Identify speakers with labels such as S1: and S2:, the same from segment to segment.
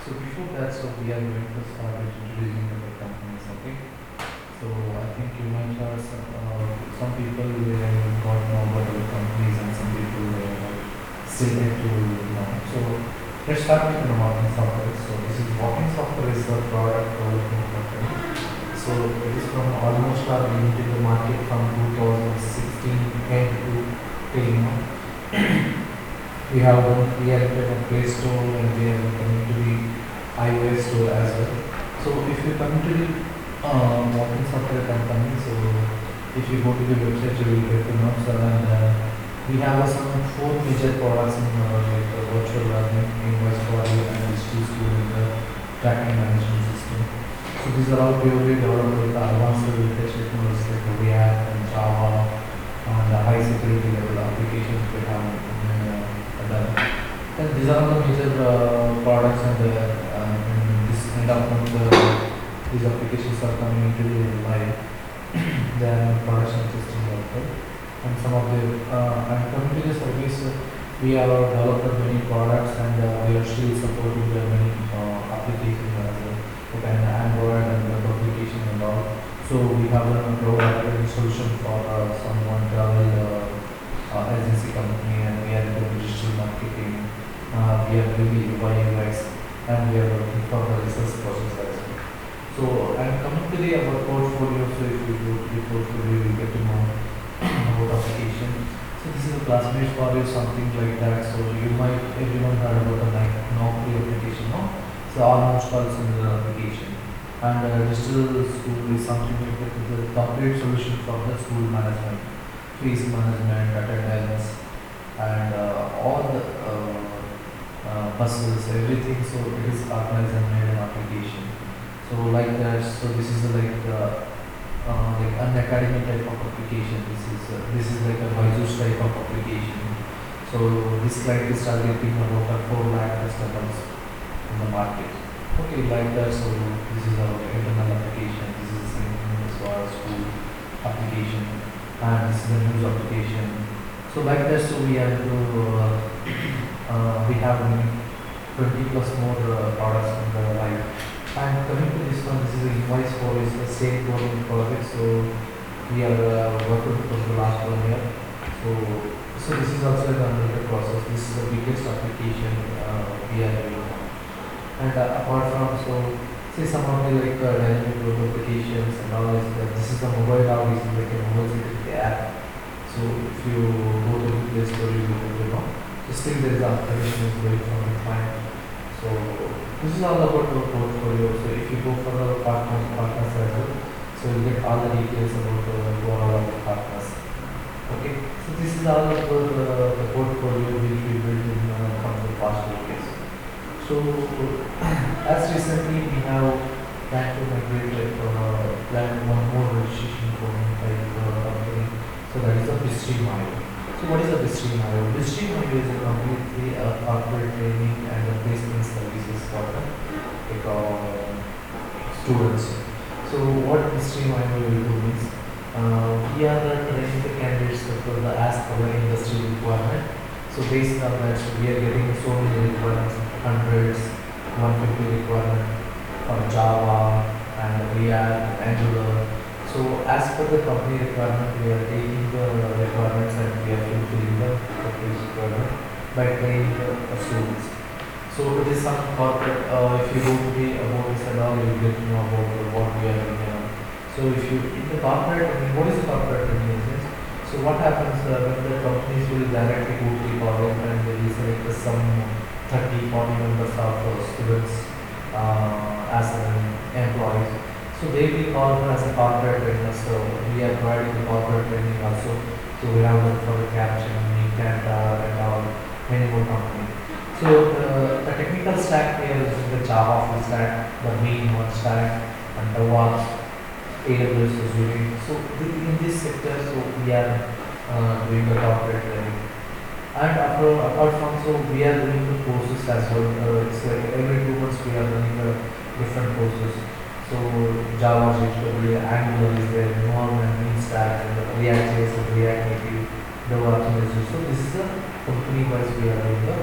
S1: So before that, we are going to start with introducing the companies, okay? So I think you might have some people they have got know about the companies and some people they have still yet to know. So let's start with the Walking Software. So this is Walking Software is the product development company. So it is from almost our into the market from 2016 and to till now. We have a Play Store and we are coming to the iOS store as well. So if you come to the Walking Software company, so if you go to the website, you will get to know. So and we have some four major products in like virtual learning, invoice value, and digital school in the tracking management system. So these are all purely developed with advanced leverage technologies like React and Java and the high security level applications we have done. And these are the major products and in this end of month these applications are coming into the live. They are in production testing also. And some of the and coming to the service, we have developed many products and we are still supporting the many applications as well. Okay, and Android and web application and all. So we have a provided solution for someone travel agency company, and we are into digital marketing. We are doing UI UX, and we are working for the research process as well. So I'm coming to the our portfolio. So if you go to the portfolio, you get to know about application. So this is a classmates for you, something like that. So you might everyone heard about the like Naukri application, no? So almost all similar application. And digital school is something like that. Is a complete solution for the school management, fees management, attendance, and all the buses, everything. So it is organized and made an application. So like that. So this is like an academy type of application. This is like a Byju's type of application. So this client is targeting about 4 lakh customers in the market. Okay, like that. So this is our internal application. This is the same thing as far as school application, and this is the news application. So like that. So we have to we have 20 plus more products in the live. And coming to this one, this is a invoice for is the same government project. So we are working for the last 1 year. So this is also another process. This is the biggest application we are doing. And apart from say some of the like dynamic web applications and all this is the mobile now. This is like a mobile security app. So if you go to the Play Store, you will know. So still there is application is going from the client. So this is all about our portfolio. So if you go for the partners as well, so you get all the details about who are all the partners. Okay. So this is all about the portfolio which we built in from the past years. So as recently we have planned to migrate plan one more registration for type company. So that is the BizStream.io. So what is a BizStream.io? BizStream.io is a completely corporate training and placement services for the like, students. So what BizStream.io will do means we are training the candidates for the as per the industry requirement. So based on that, we are getting so many requirements, hundreds, 150 requirement for Java and React, Angular. So as per the company requirement, we are taking the requirements and we are fulfilling the company's requirement by training the students. So it is some corporate. If you go to the about this and all, you will get to know about what we are doing. So if you in the corporate, I mean, what is the corporate training business? So what happens when the companies will directly go to the college and they will select some 30, 40 members of students as an employees. So they will call her as a corporate trainer. So we are providing the corporate training also. So we have one for the Capgemini, Canada, and all many more companies. So the technical stack here is the Java full stack, the main one stack, and the DevOps, AWS Azure. So in this sector, so we are doing the corporate training. And apart from so we are doing the courses as well. It's like every 2 months we are running different courses. So Java, JavaScript, Angular is there, Norm and Mean Stack, and React.js and React Native, DevOps. So this is a company wise we are doing the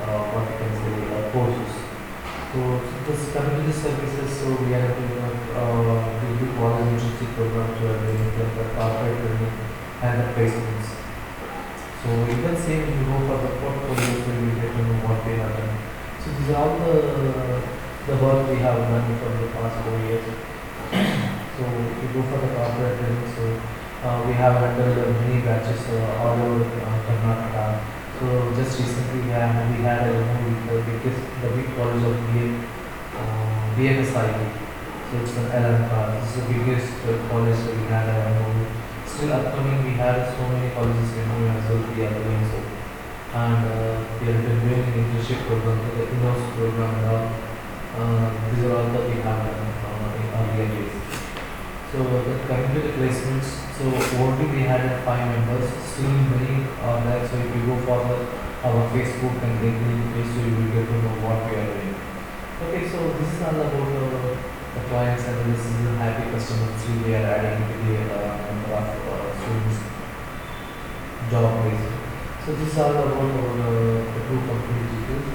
S1: what you can say courses. So this community services, so we are doing we do college internship programs, we are doing the corporate training and the placements. So you can say when you go for the portfolio, so you get to know what we have done. So these are all the work we have done for the past 4 years. So if you go for the corporate training, so we have handled many batches all over Karnataka. So just recently we had a the big college of BMSIT. So it's an LM. This is the biggest college that we had. Still upcoming, we had so many colleges in Mumbai as well. We are doing so, and we have been doing an internship program, the in-house program, and all. These are all that we have done in earlier days. So coming to the placements, so only we had 5 members. Still many are there. So if you go for our Facebook and LinkedIn page, so you will get to know what we are doing. Okay, so this is all about the clients, and this is the happy customers we are adding to the number of students job place. So this is all about the two company details.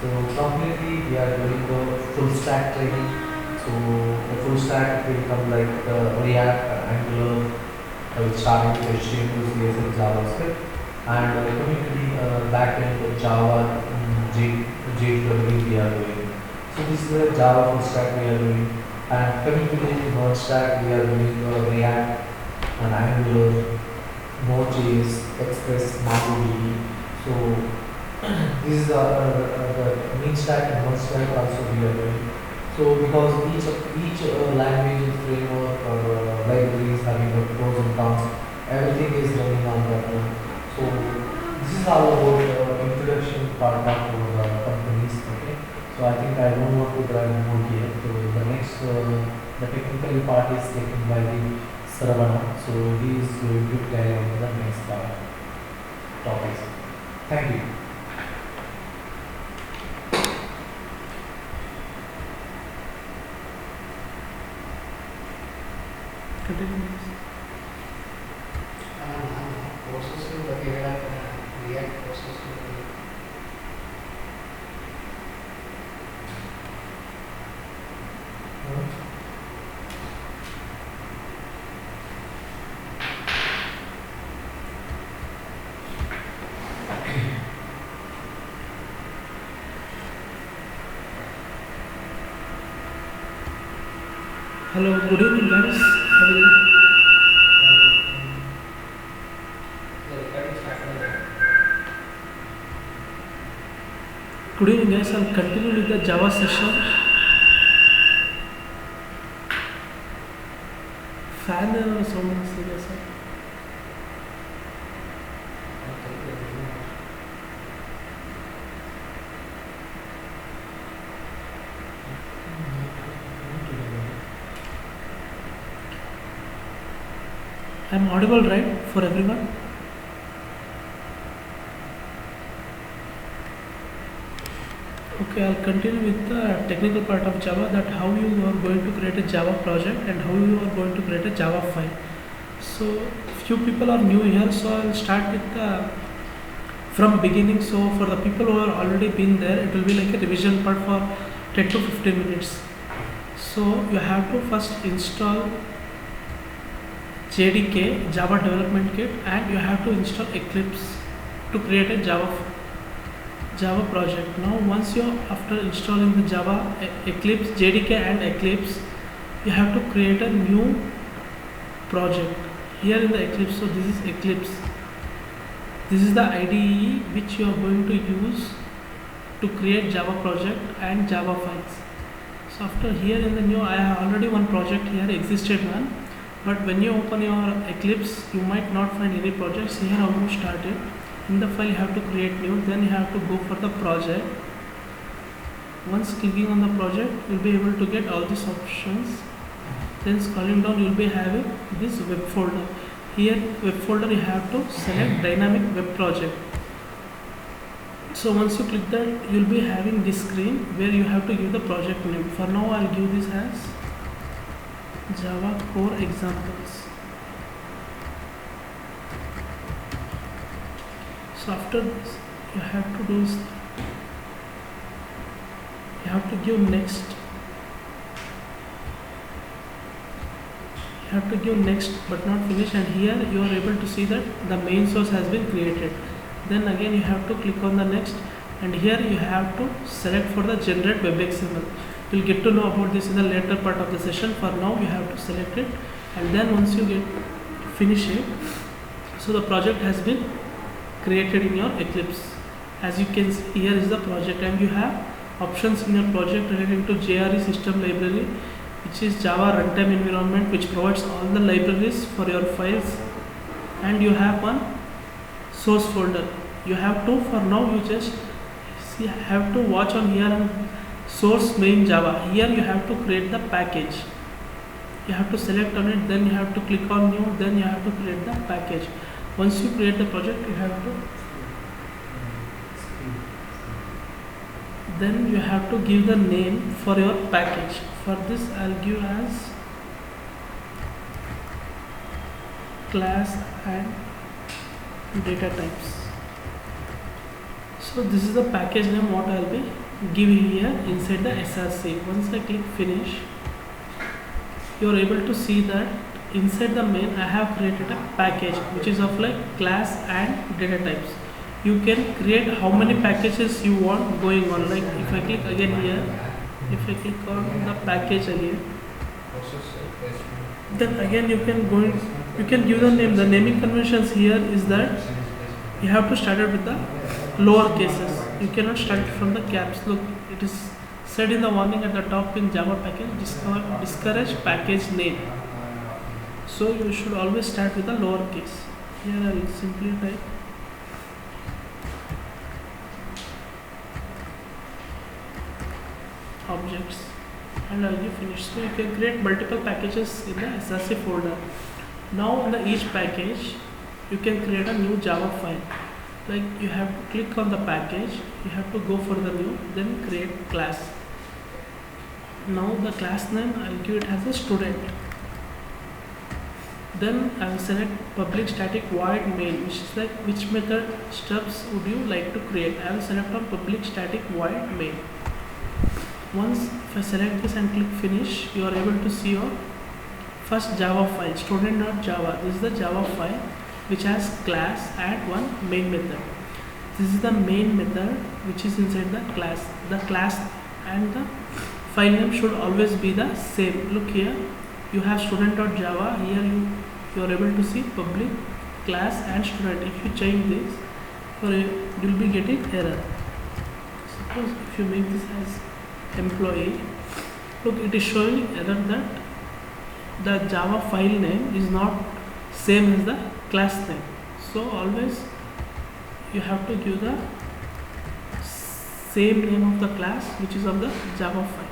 S1: So completely we are doing the full stack training. So the full stack will come like React, Angular, starting with HTML, CSS, JavaScript, and coming to the backend Java, JWT we are doing. So this is the Java full stack we are doing, and coming to the Node stack we are doing React and Angular, Node.js, Express, MongoDB. So this is the main stack and Node stack also we are doing. So because each language framework or libraries having the pros and cons, everything is running on that one. So this is all about introduction part of companies. Okay. So I think I don't want to drive more here. So the next the technical part is taken by the Saravana. So he is going to carry on the next topics. Thank you.
S2: Processing the React processing.
S3: Hello, good evening guys. How are you? Good evening guys, I'll continue with the Java session. Fan sound is there, sir. I'm audible, right, for everyone? Okay, I'll continue with the technical part of Java, that how you are going to create a Java project and how you are going to create a Java file. So few people are new here, so I'll start with the from beginning. So for the people who are already been there, it will be like a revision part for 10 to 15 minutes. So you have to first install JDK, Java Development Kit, and you have to install Eclipse to create a Java project. Now once you after installing the Java Eclipse, JDK and Eclipse, you have to create a new project here in the Eclipse. So this is Eclipse. This is the IDE which you are going to use to create Java project and Java files. So after here in the new, I have already one project here, existed one. But when you open your Eclipse, you might not find any projects. Here how to start it. In the file you have to create new, then you have to go for the project. Once clicking on the project, you will be able to get all these options. Then scrolling down, you will be having this web folder. Here web folder you have to select dynamic web project. So once you click that, you will be having this screen where you have to give the project name. For now I will give this as Java core examples. So after this, you have to have to give next. You have to give next but not finish, and here you are able to see that the main source has been created. Then again you have to click on the next, and here you have to select for the generate web XML. You'll get to know about this in the later part of the session. For now you have to select it, and then once you get finish it, so the project has been created in your Eclipse. As you can see, here is the project, and you have options in your project relating to JRE system library, which is Java runtime environment, which provides all the libraries for your files, and you have one source folder. You have to, for now you just see, have to watch on here and source main Java. Here you have to create the package. You have to select on it, then you have to click on new, then you have to create the package. Once you create the project, you have to then you have to give the name for your package. For this I'll give as class and data types. So this is the package name what I'll be giving here inside the SRC. Once I click finish, you are able to see that inside the main I have created a package which is of like class and data types. You can create how many packages you want going on. Like if I click again here, if I click on the package again, then again you can go in, you can give the name. The naming conventions here is that you have to start it with the lower cases. You cannot start it from the caps. Look, it is said in the warning at the top in Java package, discourage package name. So you should always start with the lower case. Here I will simply type objects and I'll give finish. So you can create multiple packages in the SRC folder. Now in the each package you can create a new Java file. Like you have to click on the package, you have to go for the new, then create class. Now the class name I'll give it as a student. Then I will select public static void main, which is like which method stubs would you like to create. I will select on public static void main. Once if I select this and click finish, you are able to see your first Java file, student.java. This is the Java file which has class and one main method. This is the main method which is inside the class. The class and the file name should always be the same. Look here, you have student.java. Here you are able to see public, class and student. If you change this, you will be getting error. Suppose if you make this as employee, look, it is showing error that the Java file name is not same as the class name. So always you have to give the same name of the class which is of the Java file.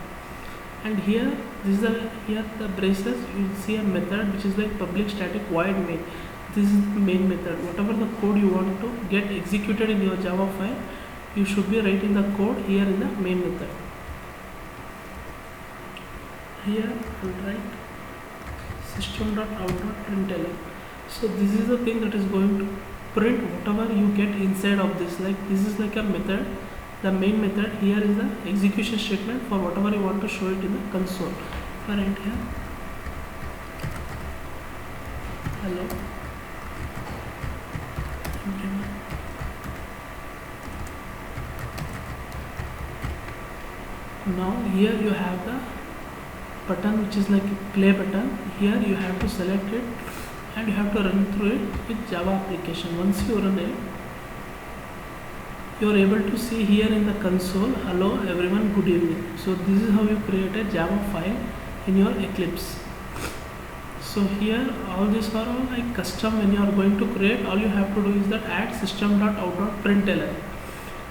S3: And here this is the braces, you will see a method which is like public static void main. This is the main method. Whatever the code you want to get executed in your Java file, you should be writing the code here in the main method. Here I will write system.out.println. So this is the thing that is going to print whatever you get inside of this. Like this is like a method, the main method. Here is the execution statement for whatever you want to show it in the console. For it here, hello. Now here you have the button which is like a play button. Here you have to select it and you have to run through it with Java application. Once you run it, you are able to see here in the console, hello everyone, good evening. So this is how you create a Java file in your Eclipse. So here all these are all like custom. When you are going to create, all you have to do is that add system.out.println,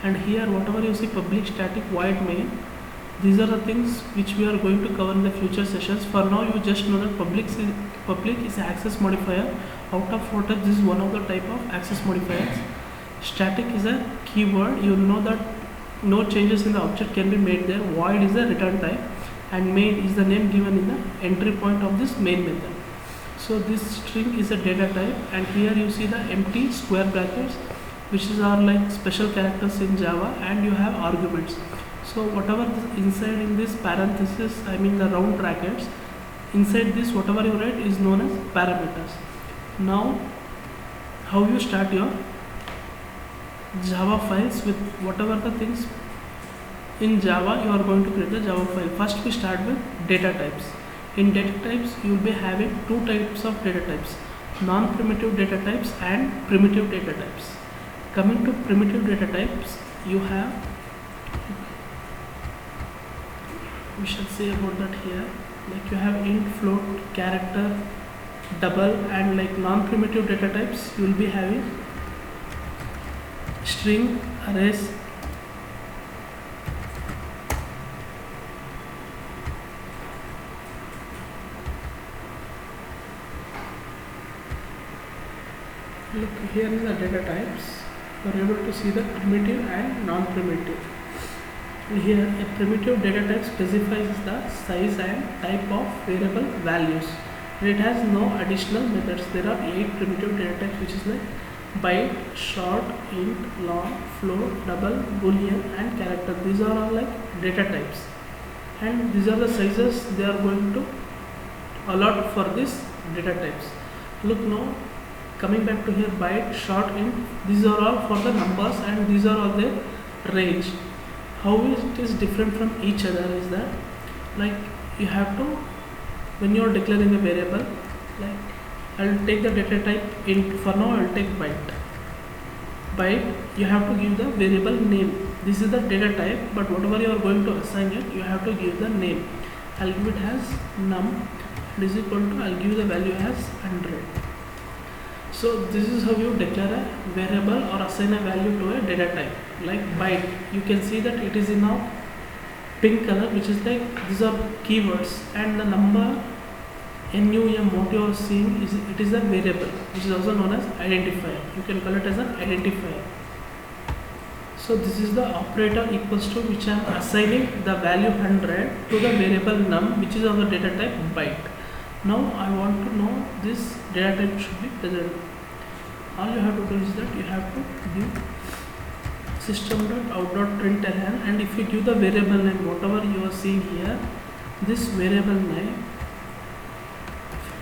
S3: and here whatever you see public static void main, these are the things which we are going to cover in the future sessions. For now you just know that public is access modifier. Out of order, this is one of the type of access modifiers. Static is a keyword. You know that no changes in the object can be made there. Void is the return type, and main is the name given in the entry point of this main method. So this string is a data type, and here you see the empty square brackets, which are like special characters in Java, and you have arguments. So whatever inside in this parenthesis, I mean the round brackets, inside this whatever you write is known as parameters. Now how you start your Java files with whatever the things in Java you are going to create the Java file. First we start with data types. In data types you will be having two types of data types, non-primitive data types and primitive data types. Coming to primitive data types, you have, we shall say about that here, like you have int, float, character, double, and like non-primitive data types you will be having string, arrays, look here is the data types. You are able to see the primitive and non-primitive. Here a primitive data type specifies the size and type of variable values. It has no additional methods. There are 8 primitive data types, which is like byte, short, int, long, float, double, boolean and character. These are all like data types, and these are the sizes they are going to allot for this data types. Look now, coming back to here, byte, short, int, these are all for the numbers and these are all their range. How it is different from each other is that, like, you have to, when you are declaring a variable, like I will take the data type int, for now I will take byte. Byte, you have to give the variable name. This is the data type, but whatever you are going to assign it, you have to give the name. I will give it as num is equal to, I will give the value as 100. So this is how you declare a variable or assign a value to a data type. Like byte, you can see that it is in a pink color, which is like these are keywords, and the number num what you are seeing is, it is a variable which is also known as identifier. You can call it as an identifier. So this is the operator equals to, which I am assigning the value 100 to the variable num, which is of the data type byte. Now I want to know this data type should be present. All you have to do is that you have to give system.out.println, and if you give the variable name whatever you are seeing here, this variable name,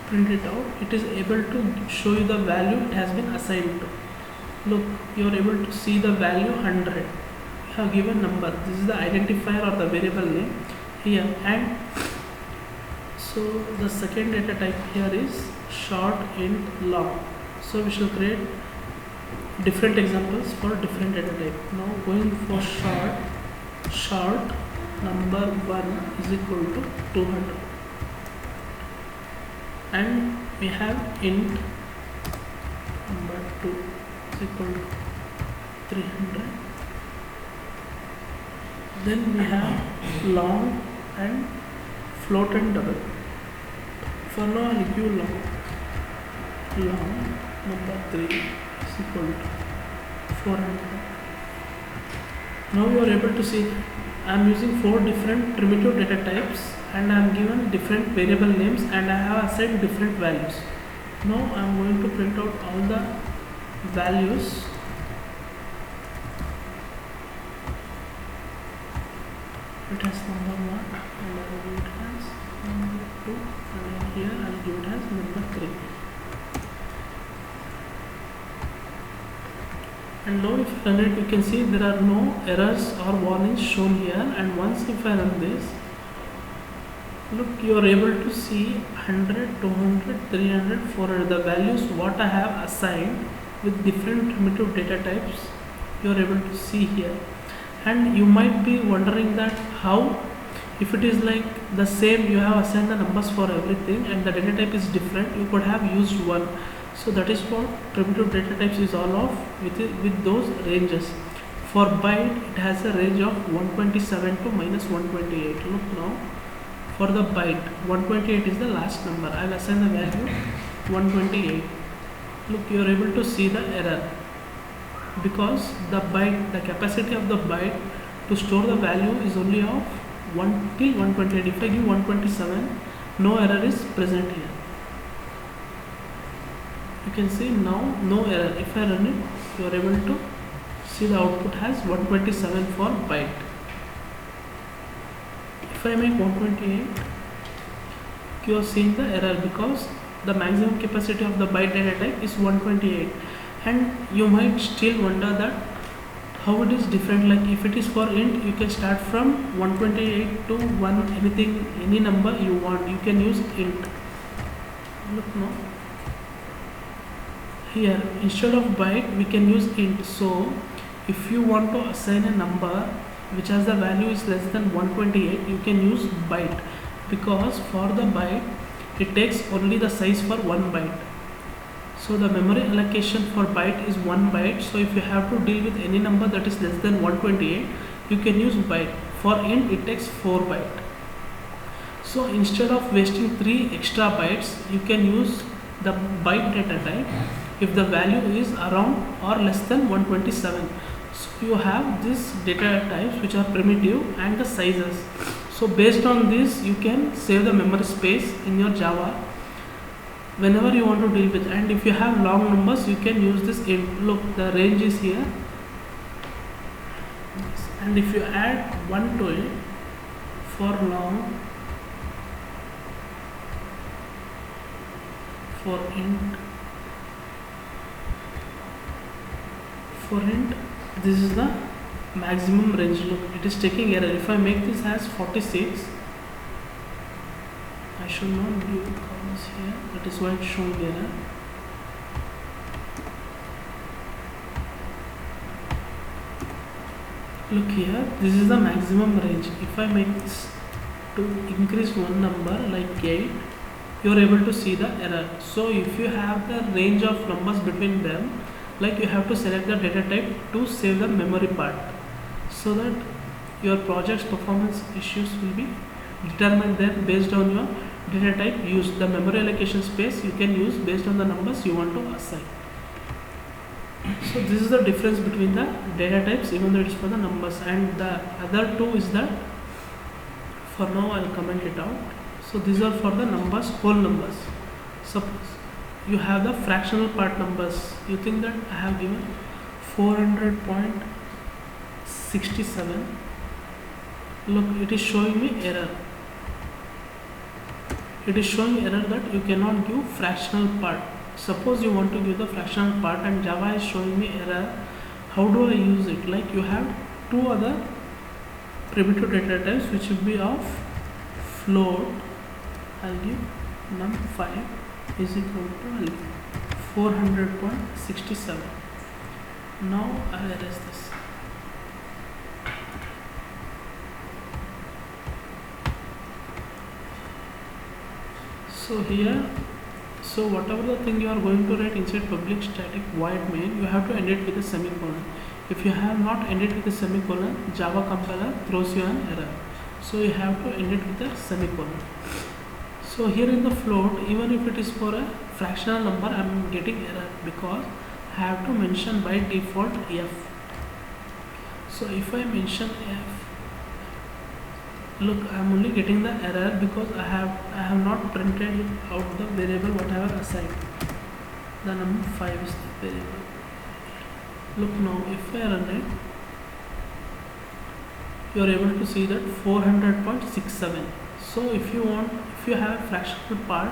S3: print it out, it is able to show you the value it has been assigned to. Look, you are able to see the value 100. You have given number. This is the identifier or the variable name here, and so the second data type here is short, int, long. So we shall create different examples for different data type. Now going for short number 1 is equal to 200, and we have int number 2 is equal to 300. Then we have long and float and double. For now I will give long number 3 is equal to 400. Now you are able to see I am using 4 different primitive data types, and I am given different variable names, and I have assigned different values. Now I am going to print out all the values. It has number 1, and I will give it as number 2, and here I will give it as number 3. And now if I run it, you can see there are no errors or warnings shown here, and once if I run this, look, you are able to see 100, 200, 300, 400, the values what I have assigned with different primitive data types, you are able to see here. And you might be wondering that how, if it is like the same, you have assigned the numbers for everything and the data type is different, you could have used one. So that is what primitive data types is all of, with those ranges. For byte, it has a range of 127 to minus 128. Look now, for the byte, 128 is the last number. I will assign the value 128. Look, you are able to see the error, because the byte, the capacity of the byte to store the value is only of 1 till 128. If I give 127, no error is present here. You can see now no error. If I run it, you are able to see the output has 127 for byte. If I make 128, you are seeing the error because the maximum capacity of the byte data type is 128, and you might still wonder that how it is different. Like if it is for int, you can start from 128 to 1 anything, any number you want, you can use int. Look now, here instead of byte we can use int. So if you want to assign a number which has the value is less than 128, you can use byte, because for the byte it takes only the size for 1 byte. So the memory allocation for byte is 1 byte. So if you have to deal with any number that is less than 128, you can use byte. For int it takes 4 byte. So instead of wasting 3 extra bytes, you can use the byte data type if the value is around or less than 127. So you have these data types which are primitive and the sizes. So based on this you can save the memory space in your Java whenever you want to deal with. And if you have long numbers, you can use this int. Look, the range is here, and if you add 1 to it for long, for int this is the maximum range. Look, it is taking error. If I make this as 46, I should not do commas here, that is why it's showing error. Look here, this is the maximum range. If I make this to increase one number like 8, you are able to see the error. So if you have the range of numbers between them, like you have to select the data type to save the memory part, so that your project's performance issues will be determined then based on your data type used. The memory allocation space you can use based on the numbers you want to assign. So this is the difference between the data types, even though it is for the numbers. And the other two is that, for now I'll comment it out. So these are for the numbers, whole numbers. Suppose you have the fractional part numbers. You think that I have given 400.67. Look, it is showing me error. It is showing error that you cannot give fractional part. Suppose you want to give the fractional part and Java is showing me error. How do I use it? Like you have two other primitive data types which will be of float. I'll give num5 is equal to 400.67. Now I'll erase this. So here, so whatever the thing you are going to write inside public static void main, you have to end it with a semicolon. If you have not ended with a semicolon, Java compiler throws you an error. So you have to end it with a semicolon. So here in the float, even if it is for a fractional number, I am getting error because I have to mention by default f. So if I mention f, look, I am only getting the error because I have not printed out the variable whatever assigned. The number 5 is the variable. Look now, if I run it, you are able to see that 400.67. So if you have fractional part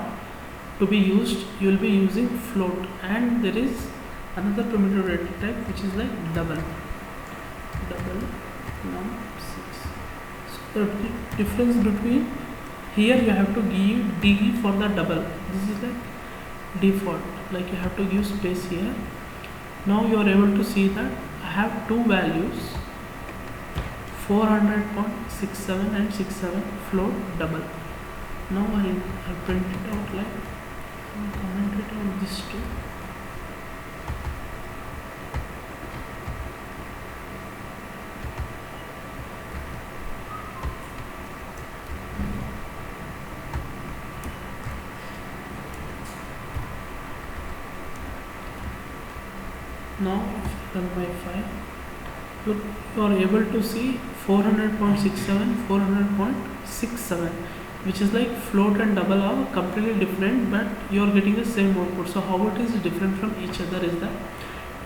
S3: to be used, you will be using float, and there is another primitive data type which is like double num6. So the difference between here, you have to give d for the double. This is like default, like you have to give space here. Now you are able to see that I have two values, 400.67 and 67 float double. Now I'll print it out, like I'll comment it on this too. Now if I run my file, look, you are able to see 400.67, 400.67, which is like float and double are completely different, but you are getting the same output. So how it is different from each other is that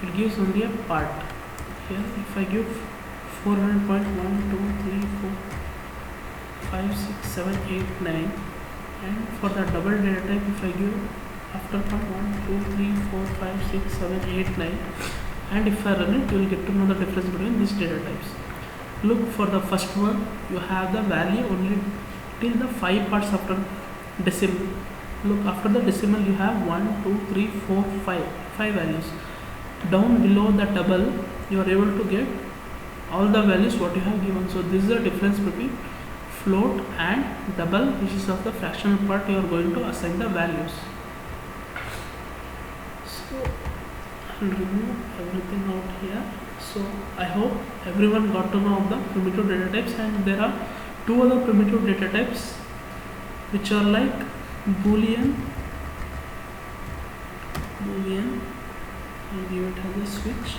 S3: it gives only a part. Here if I give 400.1, 2, 3, 4, 5 6 7 8 9, and for the double data type if I give after point 1 2 3 4 5 6 7 8 9, and if I run it you will get to know the difference between these data types. Look, for the first one you have the value only till the 5 parts after decimal. Look, after the decimal you have 1 2 3 4 5 values. Down below the double you are able to get all the values what you have given. So this is the difference between float and double, which is of the fractional part you are going to assign the values. So I'll remove everything out here. So I hope everyone got to know of the primitive data types, and there are two other primitive data types which are like Boolean. I'll give it as a switch is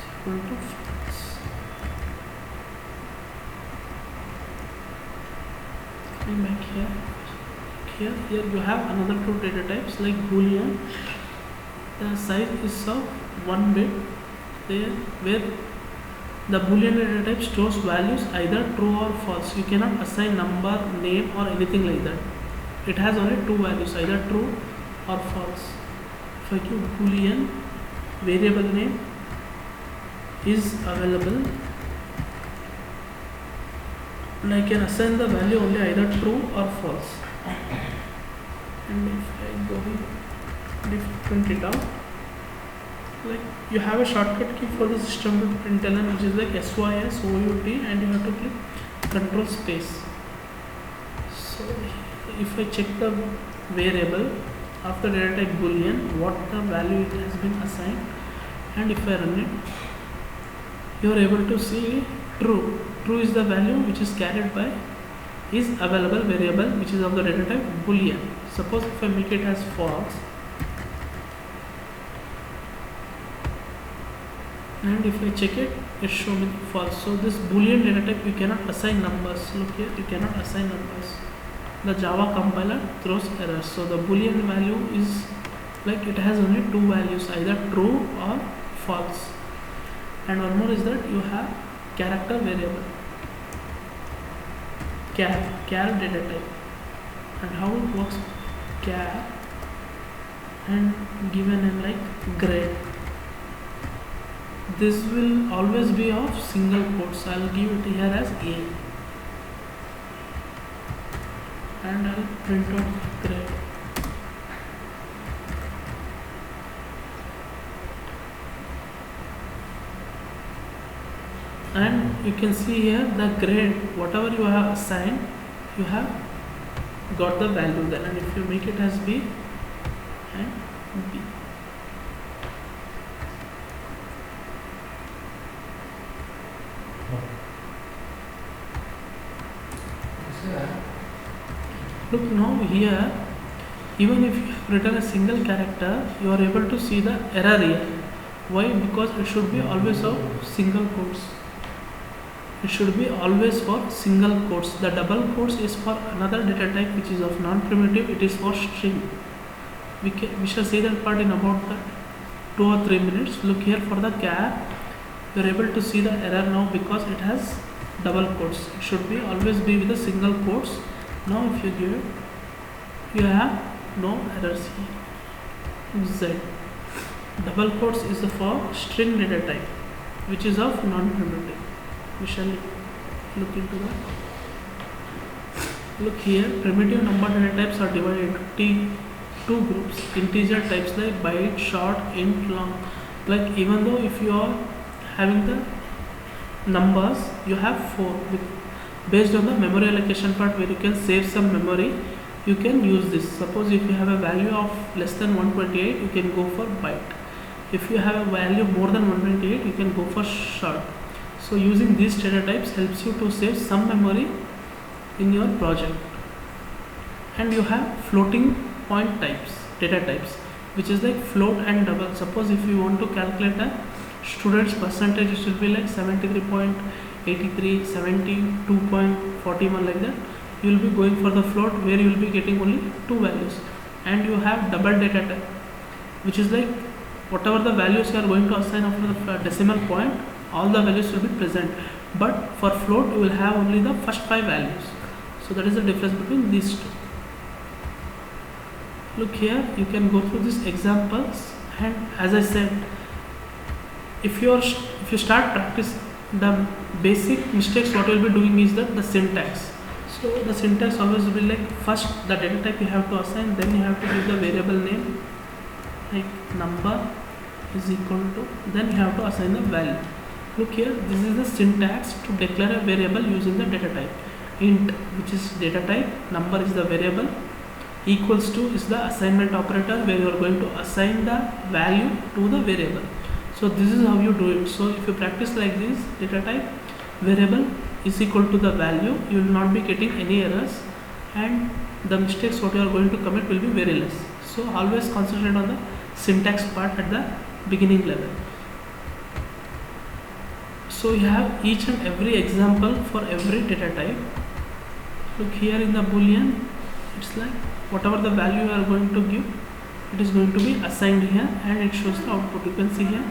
S3: equal to false. Coming back here you have another two data types like Boolean. The size is of 1 bit there, where the Boolean data type stores values either true or false. You cannot assign number, name or anything like that. It has only two values, either true or false. If I give Boolean variable name is available, and I can assign the value only either true or false. And if I go here, if I print it out, like you have a shortcut key for the system to println, which is like SYS OUT, and you have to click control space. So if I check the variable after data type Boolean, what the value it has been assigned, and if I run it, you are able to see true. True is the value which is carried by is available variable, which is of the data type Boolean. Suppose if I make it as false, and if I check it, it shows me false. So this Boolean data type you cannot assign numbers. Look here, you cannot assign numbers. The Java compiler throws errors. So the Boolean value is like it has only two values, either true or false. And one more is that you have character variable, char data type, and how it works, char and given in like grade. This will always be of single quotes. I'll give it here as A, and I'll print out grade. And you can see here the grade, whatever you have assigned, you have got the value there. And if you make it as B and B, look now here, even if you have written a single character, you are able to see the error here. Why? Because it should be always of single quotes. It should be always for single quotes. The double quotes is for another data type which is of non-primitive. It is for string. We shall see that part in about 2 or 3 minutes. Look here for the char. You are able to see the error now because it has double quotes. It should be always be with the single quotes. Now if you give it, you have no errors here. Z. Double quotes is for string data type which is of non-primitive. We shall look into that. Look here, primitive number data types are divided into two groups. Integer types like byte, short, int, long. Like even though if you are having the numbers, you have 4 based on the memory allocation part where you can save some memory. You can use this. Suppose if you have a value of less than 128, you can go for byte. If you have a value more than 128, you can go for short. So using these data types helps you to save some memory in your project. And you have floating point types, data types, which is like float and double. Suppose if you want to calculate a student's percentage, it should be like 73.83, 72.41 like that. You will be going for the float where you will be getting only two values. And you have double data type, which is like whatever the values you are going to assign after the decimal point, all the values will be present. but for float you will have only the first 5 values. So that is the difference between these two. Look here, you can go through these examples, and as I said, if you start practice the basic mistakes, what you will be doing is that the syntax. So the syntax always will be like, first the data type you have to assign, then you have to give the variable name like number is equal to, then you have to assign the value. Look here, this is the syntax to declare a variable using the data type. Int, which is data type, number is the variable, equals to is the assignment operator where you are going to assign the value to the variable. So this is how you do it. So if you practice like this, data type variable is equal to the value, you will not be getting any errors, and the mistakes what you are going to commit will be very less. So always concentrate on the syntax part at the beginning level. So you have each and every example for every data type. Look here in the boolean, it's like whatever the value you are going to give, it is going to be assigned here, and it shows the output. You can see here,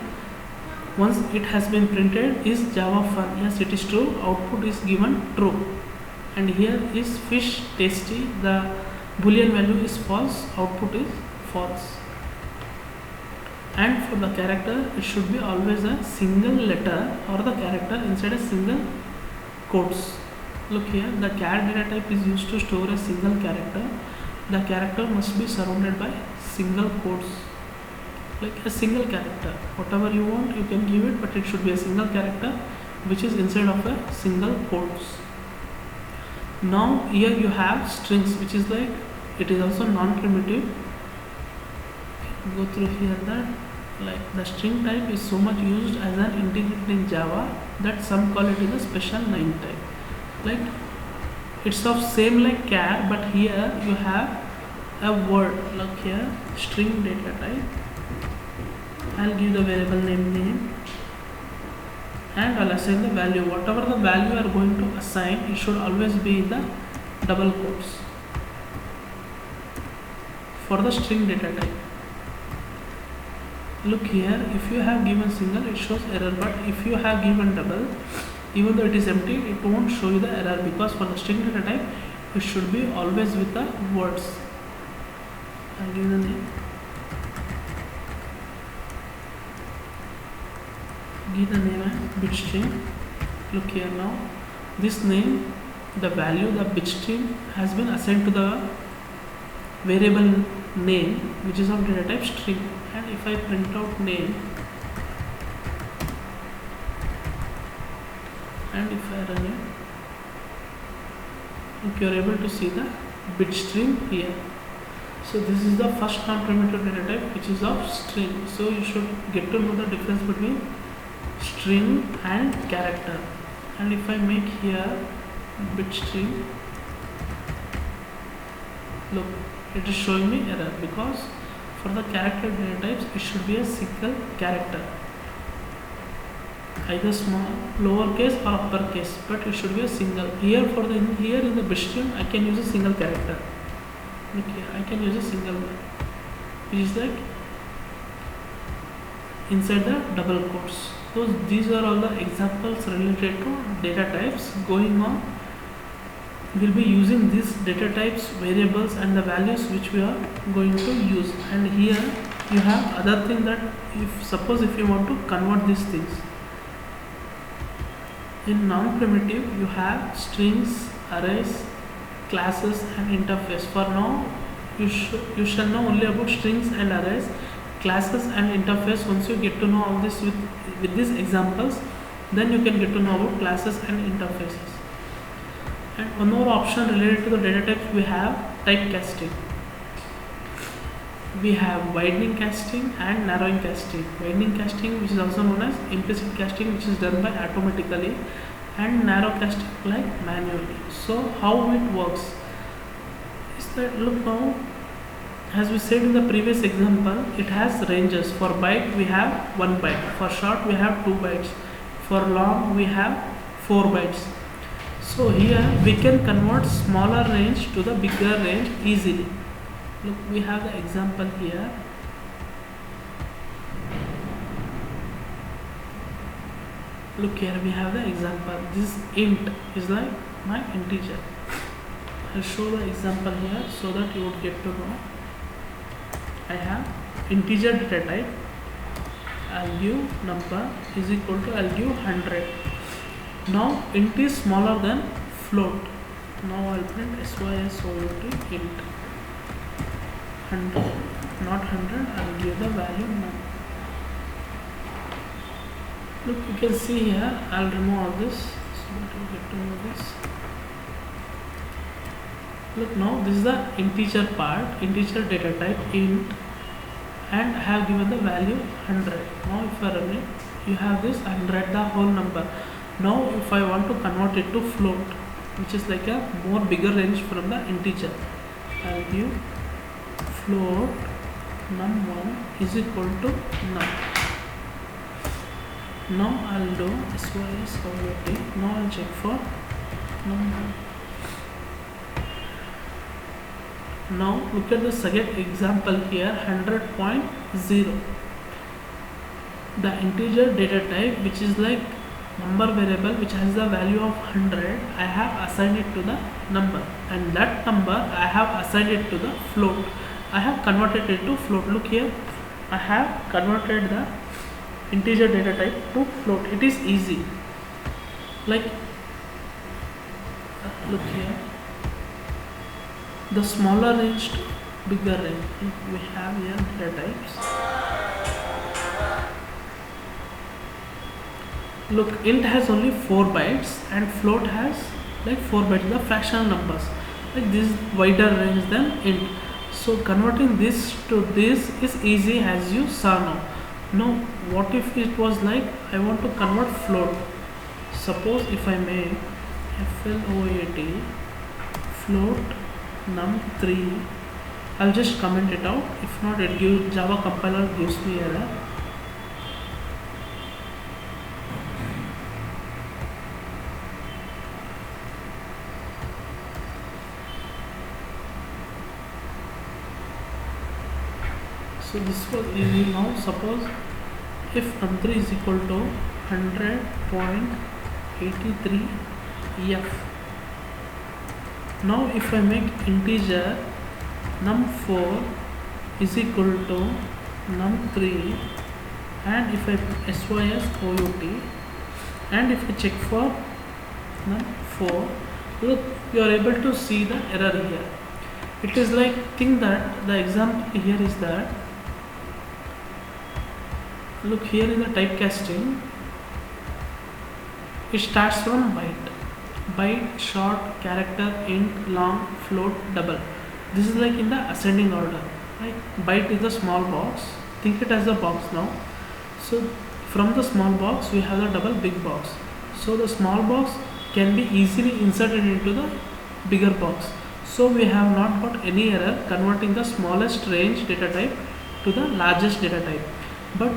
S3: once it has been printed, is Java fun, yes it is true, output is given true, and here is fish tasty, the boolean value is false, output is false. And for the character, it should be always a single letter or the character inside a single quotes. Look here, the char data type is used to store a single character. The character must be surrounded by single quotes, like a single character. Whatever you want, you can give it, but it should be a single character which is inside of a single quotes. Now here you have strings, which is like, it is also non-primitive. Go through here that like the string type is so much used as an integrated in Java that some call it is a special 9 type. Like it's of same like char, but here you have a word. Look here, string data type. I'll give the variable name and I'll assign the value. Whatever the value you are going to assign, it should always be in the double quotes for the string data type. Look here, if you have given single, it shows error, but if you have given double, even though it is empty, it won't show you the error, because for the string data type, it should be always with the words. I'll give the name. Give the name as bit string. Look here now, this name, the value, the bit string has been assigned to the variable name, which is of data type string. And if I print out name and if I run it, look, you are able to see the bit string here. So this is the first non-primitive data type, which is of string. So you should get to know the difference between string and character. And if I make here bit string, look, it is showing me error, because for the character data types, it should be a single character, either small, lowercase or uppercase, but it should be a single. Here for the here in the bit string, I can use a single character. Look here, I can use a single one, which is like inside the double quotes. So these are all the examples related to data types. Going on, we'll be using these data types, variables and the values which we are going to use. And here you have other thing, that if you want to convert these things in non-primitive, you have strings, arrays, classes and interface. For now you shall know only about strings and arrays, classes and interface. Once you get to know all this with these examples, then you can get to know about classes and interfaces. And one more option related to the data types, we have typecasting. We have widening casting and narrowing casting. Widening casting, which is also known as implicit casting, which is done by automatically, and narrow casting like manually. So how it works is that, look now, as we said in the previous example, it has ranges. For byte we have 1 byte, for short we have 2 bytes, for long we have 4 bytes. So here we can convert smaller range to the bigger range easily. Look, we have the example here. Look here, we have the example. This int is like my integer. I'll show the example here so that you would get to know. I have integer data type. I'll give number is equal to, I'll give 100. Now int is smaller than float. Now I'll print SYSOUT int 100, not 100. I'll give the value none. Look, you can see here. I'll remove all this so that you get to know this. Look, now this is the integer part, integer data type int, and I have given the value 100. Now if I run it, you have this 100, the whole number. Now if I want to convert it to float, which is like a more bigger range from the integer, I'll give float num1 is equal to num. Now I'll do SYSOUT. Now I'll check for num1. Now look at the second example here, 100.0. The integer data type, which is like number variable which has the value of 100, I have assigned it to the number, and that number I have assigned it to the float. I have converted it to float. Look here, I have converted the integer data type to float. It is easy. Like, look here, the smaller range to bigger range. We have here data types. Look, int has only 4 bytes and float has like 4 bytes, the fractional numbers. Like this wider range than int. So converting this to this is easy, as you saw now. Now what if it was like I want to convert float? Suppose if I make float float num3, I'll just comment it out. If not, it gives Java compiler gives me error. So this was easy. Now suppose if num3 is equal to 100.83 f. Now if I make integer num4 is equal to num3, and if I SYSOUT, and if I check for num4, look, you are able to see the error here. It is like, think that the example here is that, look here in the typecasting, it starts from byte, short, character, int, long, float, double. This is like in the ascending order. Right? Byte is the small box. Think it as a box now. So from the small box we have the double big box. So the small box can be easily inserted into the bigger box. So we have not got any error converting the smallest range data type to the largest data type. But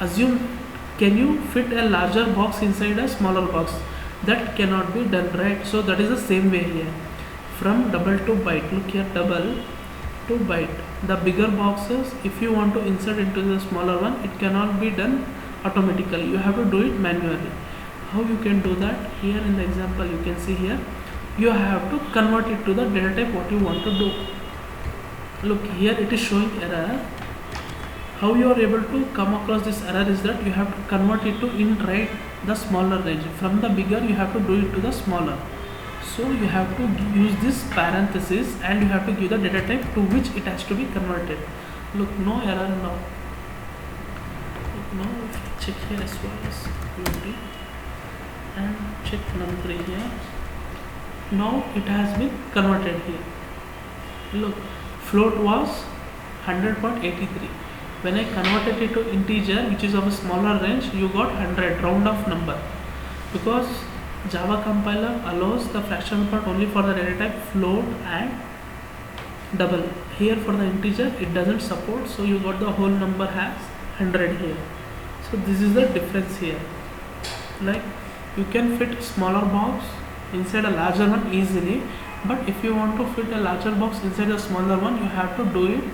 S3: assume, can you fit a larger box inside a smaller box? That cannot be done, right? So that is the same way here. From double to byte, look here, double to byte. The bigger boxes, if you want to insert into the smaller one, it cannot be done automatically. You have to do it manually. How you can do that? Here in the example you can see here, you have to convert it to the data type what you want to do. Look here, it is showing error. How you are able to come across this error is that you have to convert it to int, right, the smaller range. From the bigger you have to do it to the smaller. So you have to use this parenthesis and you have to give the data type to which it has to be converted. Look, no error now. Look, now if you check here SYSOUT and check num3 here, now it has been converted here. Look, float was 100.83. When I converted it to integer, which is of a smaller range, you got 100, round off number. Because Java compiler allows the fractional part only for the data type float and double. Here for the integer it doesn't support, so you got the whole number has 100 here. So this is the difference here. Like, you can fit a smaller box inside a larger one easily, but if you want to fit a larger box inside a smaller one, you have to do it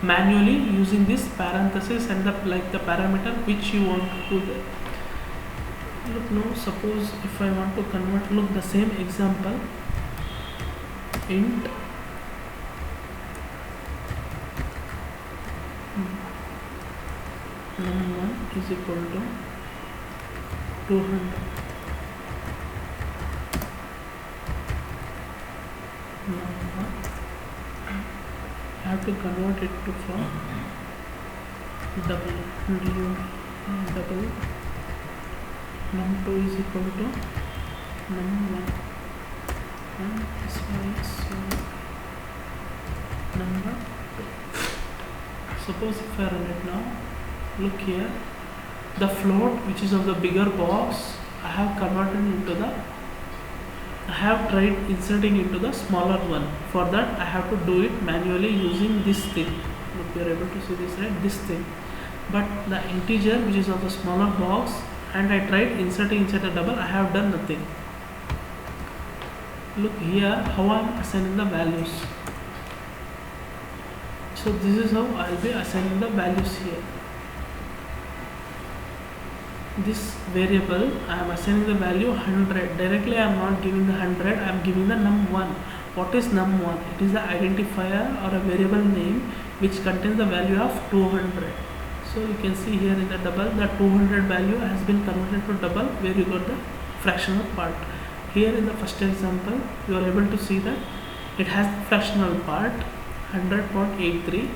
S3: manually using this parenthesis and the parameter which you want to do there. Look now, suppose if I want to convert, look the same example, int num1 is equal to 200. Num1, I have to convert it to from double num2 is equal to num1, and this one is number 2. Suppose if I run it now, look here, the float which is of the bigger box I have converted into the, I have tried inserting into the smaller one. For that I have to do it manually using this thing. Look, you are able to see this, right? This thing. But the integer which is of the smaller box, and I tried inserting inside the double, I have done nothing. Look here how I am assigning the values. So this is how I will be assigning the values here. This variable I am assigning the value 100. Directly I am not giving the 100, I am giving the num1. What is num1? It is the identifier or a variable name which contains the value of 200. So you can see here in the double, the 200 value has been converted to double, where you got the fractional part. Here in the first example, you are able to see that it has the fractional part 100.83.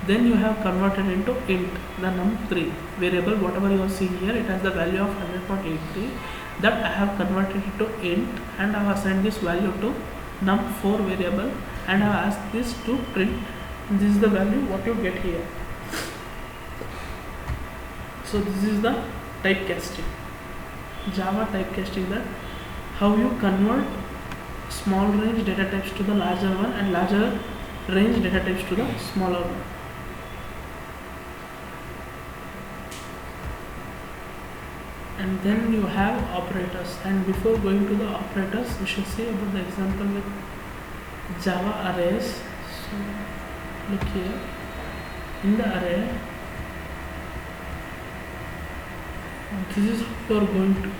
S3: Then you have converted into int, the num3 variable, whatever you are seeing here, it has the value of 100.83. That I have converted it to int, and I have assigned this value to num4 variable, and I have asked this to print. This is the value what you get here. So this is the typecasting, Java typecasting, that how you convert small range data types to the larger one and larger range data types to the smaller one. And then you have operators, and before going to the operators we should see about the example with Java arrays. So look here, in the array, this is how you are going to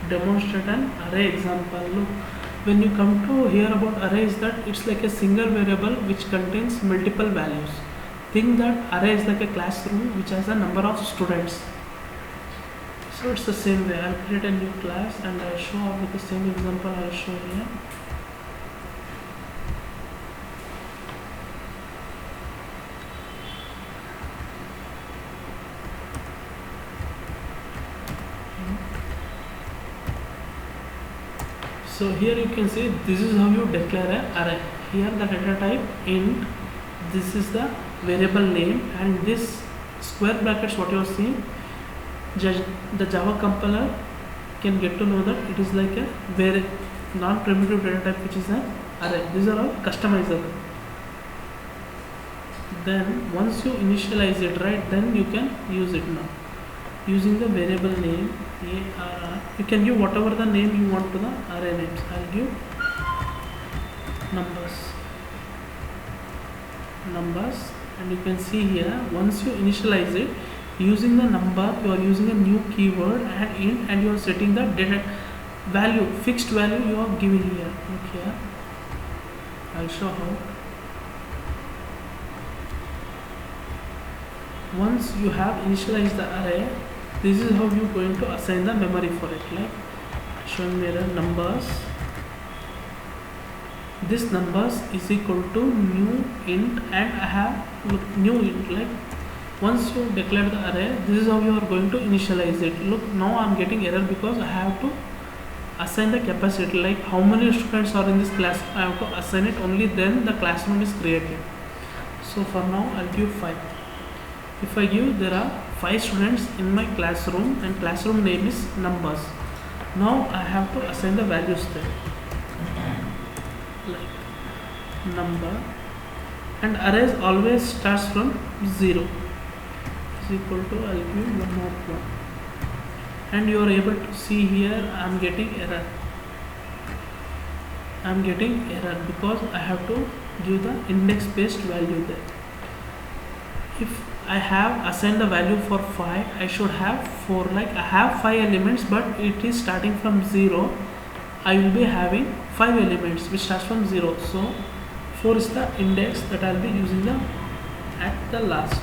S3: demonstrate an array example. Look, when you come to hear about arrays, that it's like a single variable which contains multiple values. Think that array is like a classroom which has a number of students. So it's the same way. I'll create a new class and I'll show up with the same example I'll show here. So here you can see this is how you declare an array. Here the data type int, this is the variable name, and this square brackets what you are seeing, the Java compiler can get to know that it is like a very non-primitive data type which is an array. These are all customizable. Then once you initialize it, right, then you can use it now. Using the variable name arr, you can give whatever the name you want to the array names. I'll give numbers, and you can see here once you initialize it, using the number you are using a new keyword and int, and you are setting the data value, fixed value you are giving here. Look here, I'll show how. Once you have initialized the array, this is how you are going to assign the memory for it. Like showing mirror numbers, this numbers is equal to new int, and I have look new int. Like once you declare the array, this is how you are going to initialize it. Look, now I am getting error because I have to assign the capacity, like how many students are in this class. I have to assign it, only then the classroom is created. So for now I'll give 5. If I give, there are 5 students in my classroom and classroom name is numbers. Now I have to assign the values there, like number, and arrays always starts from 0 is equal to, I'll give 101, and you are able to see here I am getting error. I am getting error because I have to give the index based value there. if I have assigned the value for 5, I should have 4. Like I have 5 elements, but it is starting from 0. I will be having 5 elements which starts from 0. So 4 is the index that I'll be using the at the last.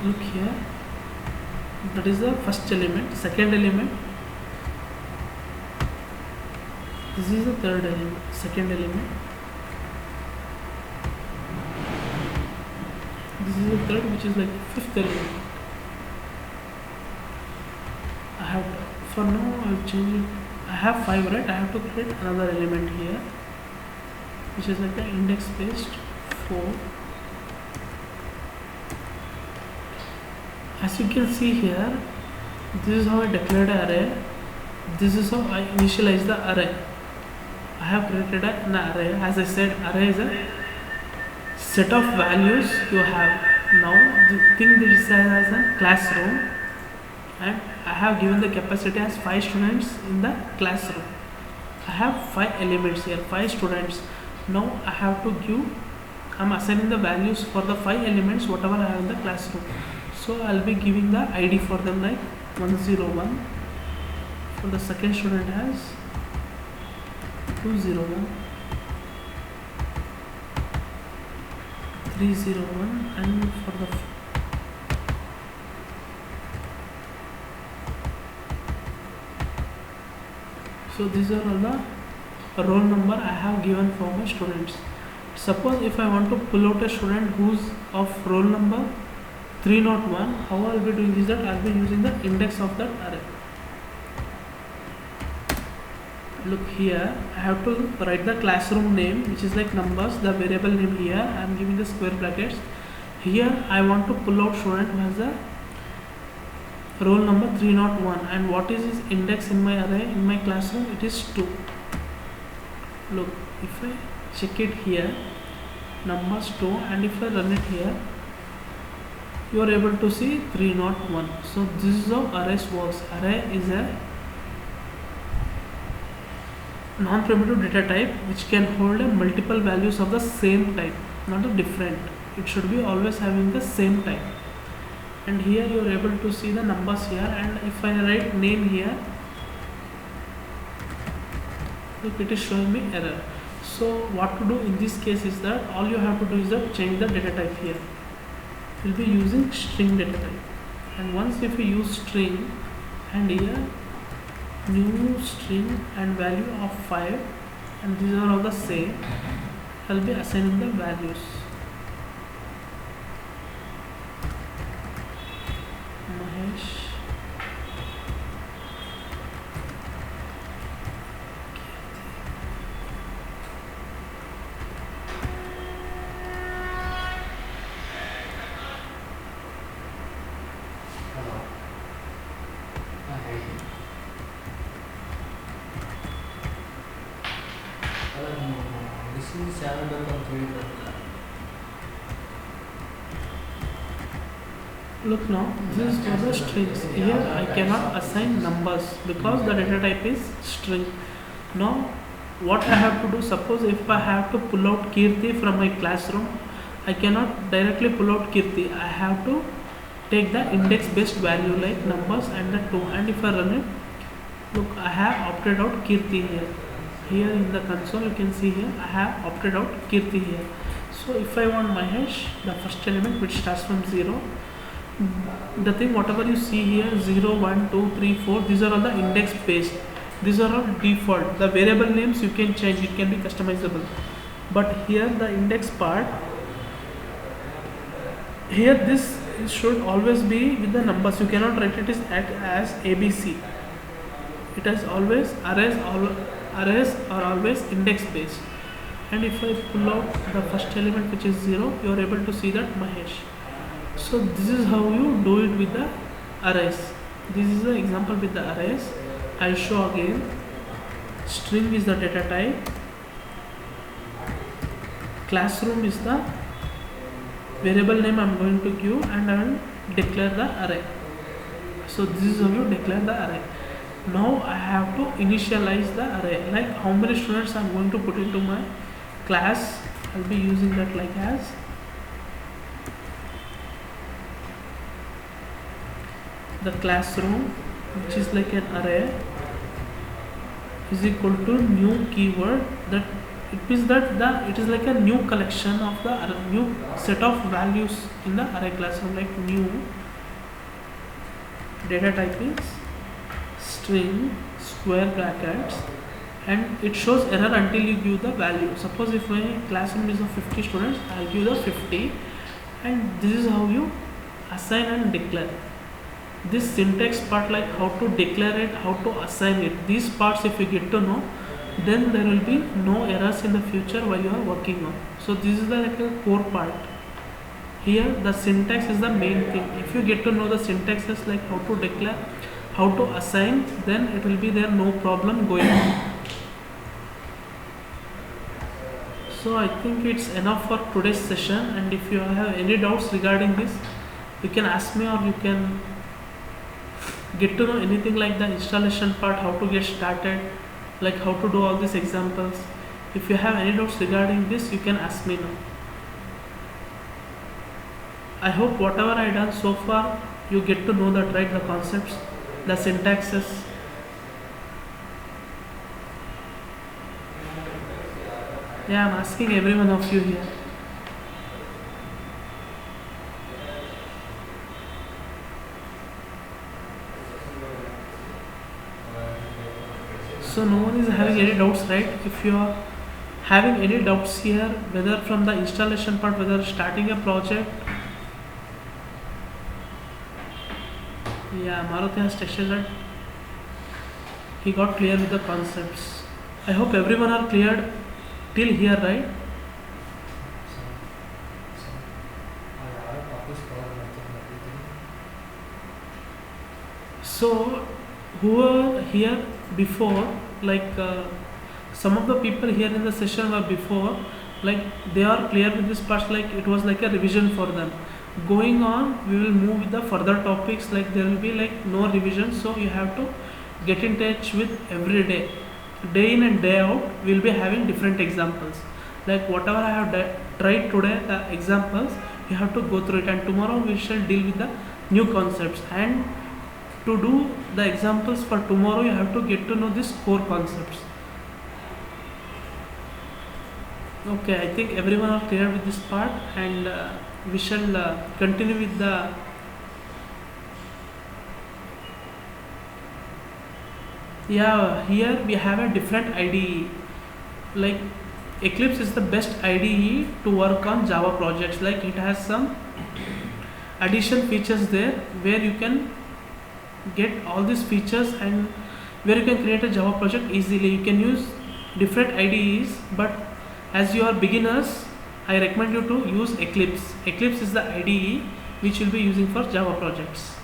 S3: Look here, that is the first element. Second element, this is the third element. Second element, this is the third, which is like fifth element. I have for now I'll change it. I have 5, right? I have to create another element here, which is like the index based 4. As you can see here, this is how I declared an array. This is how I initialize the array. I have created an array. As I said, array is a set of values you have. Now think this as a classroom, and I have given the capacity as 5 students in the classroom. I have 5 elements here, 5 students. Now I have to give, I'm assigning the values for the 5 elements whatever I have in the classroom. So I'll be giving the ID for them like 101. For the second student as 201, 301, and for the so these are all the roll number I have given for my students. Suppose if I want to pull out a student who's of roll number 301, how I'll be doing is that I'll be using the index of that array. Look here, I have to write the classroom name, which is like numbers, the variable name here. I am giving the square brackets. Here I want to pull out student who has the roll number 301, and what is his index in my array in my classroom? It is 2. Look, if I check it here, numbers 2, and if I run it here, you are able to see 301. So this is how arrays works. Array is a non-primitive data type which can hold a multiple values of the same type, not a different. It should be always having the same type. And here you are able to see the numbers here, and if I write name here, look, it is showing me error. So what to do in this case is that all you have to do is that change the data type here. We'll be using string data type, and once if you use string, and here new string and value of 5, and these are all the same, I'll be assigning the values. Mahesh,
S2: this is 7.3.
S3: look now, this is for the strings. Here I cannot assign numbers because the data type is string. Now what I have to do, suppose if I have to pull out Kirti from my classroom, I cannot directly pull out Kirti. I have to take the index based value like numbers and the 2, and if I run it, look, I have opted out Kirti here. Here in the console you can see here I have opted out Kirti here. So if I want Mahesh, the first element which starts from 0, the thing whatever you see here 0, 1, 2, 3, 4, these are all the index based. These are all default. The variable names you can change, it can be customizable. But here the index part, here this should always be with the numbers. You cannot write it as ABC. It has always arrays are always index based. And if I pull out the first element which is 0, you are able to see that Mahesh. So this is how you do it with the arrays. This is the example with the arrays. I'll show again. String is the data type, classroom is the variable name I'm going to give, and I will declare the array. So this is how you declare the array. Now I have to initialize the array, like how many students I'm going to put into my class, I'll be using that like as the classroom, which is like an array, is equal to new keyword. That it means that it is like a new collection of the new set of values in the array classroom. Like new data type is string square brackets, and it shows error until you give the value. Suppose if my classroom is of 50 students, I'll give the 50, and this is how you assign and declare. This syntax part, like how to declare it, how to assign it, these parts if you get to know, then there will be no errors in the future while you are working on. So this is the like a core part. Here the syntax is the main thing. If you get to know the syntaxes like how to declare, how to assign, then it will be there no problem going on. So I think it's enough for today's session, and if you have any doubts regarding this, you can ask me, or you can get to know anything like the installation part, how to get started, like how to do all these examples. If you have any doubts regarding this, you can ask me now. I hope whatever I done so far, you get to know that, right, the concepts, the syntaxes. Yeah, I'm asking every one of you here. So no one is having any doubts, right? If you are having any doubts here, whether from the installation part, whether starting a project. Yeah, Maruti has texted that he got clear with the concepts. I hope everyone are cleared till here, right? So who are here before, like some of the people here in the session were before, like they are clear with this part, like it was like a revision for them. Going on, we will move with the further topics, like there will be like no revision, so you have to get in touch with every day in and day out. We will be having different examples, like whatever I have tried today, the examples you have to go through it, and tomorrow we shall deal with the new concepts. And to do the examples for tomorrow, you have to get to know these core concepts. Okay, I think everyone are clear with this part, and we shall continue with the here we have a different IDE. Like Eclipse is the best IDE to work on Java projects. Like it has some addition features there where you can get all these features, and where you can create a Java project easily. You can use different IDEs, but as you are beginners, I recommend you to use Eclipse. Eclipse is the IDE which you will be using for Java projects.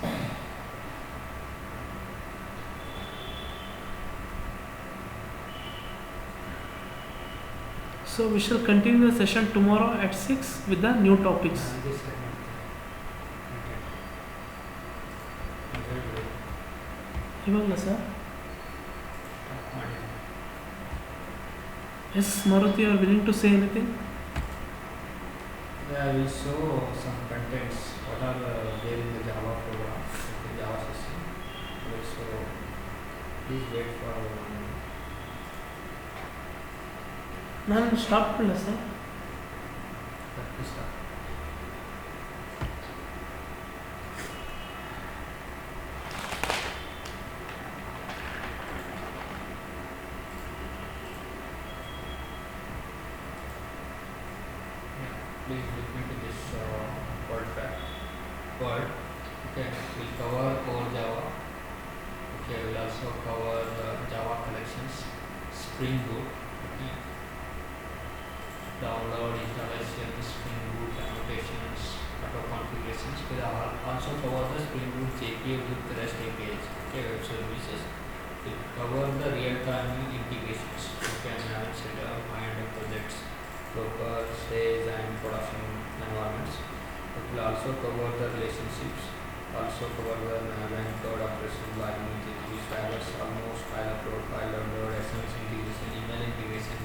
S3: So we shall continue the session tomorrow at 6 with the new topics. Ivala sir? Yes, Maruti, you are willing to say anything?
S2: Yeah, I will show some contents what are there in the Java program, in the Java system. So please wait for
S3: ನಾನು stop ಮಾಡಲ sir.
S2: please start. Please look into this word fact. Word. Okay, we'll cover core Java. Okay, we'll also cover Java collections, Spring Boot. Okay. Download, installation, Spring Boot, annotations, auto configurations. We'll also cover the Spring Boot JPA with REST APIs. Okay, web services. We'll cover the real-time integrations. You can manage mind projects, Docker, stage, and production environments. It will also cover the relationships, also cover the line code operation, logging, stylus, almost file upload, file download, SMS integration, email integration,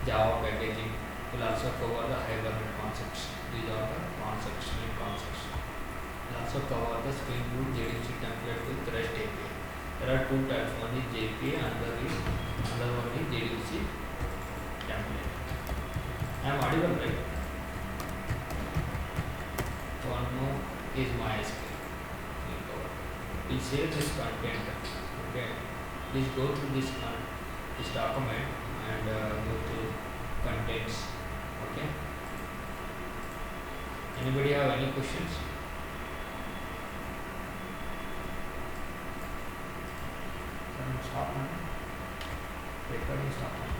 S2: Java packaging. will also cover the Hibernate concepts. These are the concepts, main concepts. Will also cover the Spring Boot JDBC template with REST API. There are two types. One is JPA, another one is JDBC template. I am audible, right? One more is MySQL. We'll save this content. Okay. Please go through this document and go through contents. Okay. Anybody have any questions? Stop now. Recording stop now.